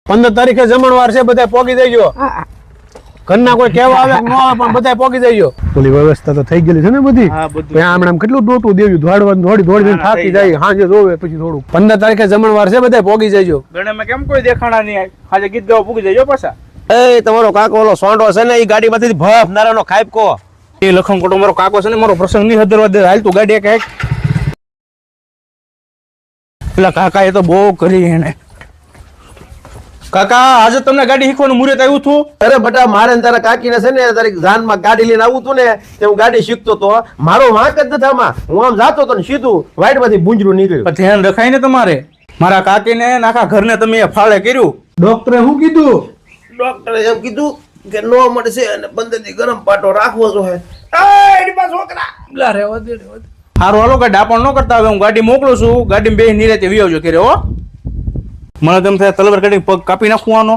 15 તારીખે જમણવાર છે, બધા પોગી દેજો. ઘરના કોઈ કહેવા આવે કે ન આવે પણ બધા પોગી દેજો. ઓલી વ્યવસ્થા તો થઈ ગયેલી છે ને બધી. હમણાં કેટલું દોટું દેવ્યું, દોડી થાકી જાય, હાજે જોવે પછી થોડું. 15 તારીખે જમણવાર છે, બધા પોગી જજો. ગણેમાં કેમ કોઈ દેખાણા નહીં, આજે ગીત ગાવા પૂગી જજો પાછા. એ તમારો કાકો ઓલો સોંડો છે ને, એ ગાડીમાંથી ભફ નારાનો ખાઈપકો. એ લખનકોટો મારો કાકો છે ને, મારો પ્રસંગ નહીં હદરવા દે. હાલ તું ગાડી એક પેલા કાકા એ તો બહુ કરી એને. કાકા આજે તમને ગાડી શીખવાનું મુહૂર્ત આવ્યું હતું? અરે બટા, મારે તારા કાકીને છે ને તારી જાનમાં ગાડી લઈને આવું તું ને, તે હું ગાડી શીખતો તો. મારો વાંક જ નથી આમાં. હું આમ જાતો તો ને સીધું વાઈડમાંથી બુંજરું નીકળ્યું. ધ્યાન રખાય ને તમારે. મારા કાકીને આખા ઘરને તમે ફાળે કર્યું. ડોક્ટરે શું કીધું? ડોક્ટરે એમ કીધું કે નો મળશે અને 15 દી ગરમ પાટો રાખવો જોઈએ. હારું હાલો, કઈ ડાપણ ન કરતા. હવે હું ગાડી મોકલું છું, ગાડી બે નિરાતે વી આવજો ઘરે. હો, મને તેમ થાય તલવાર કાઢી પગ કાપી નાખવાનો.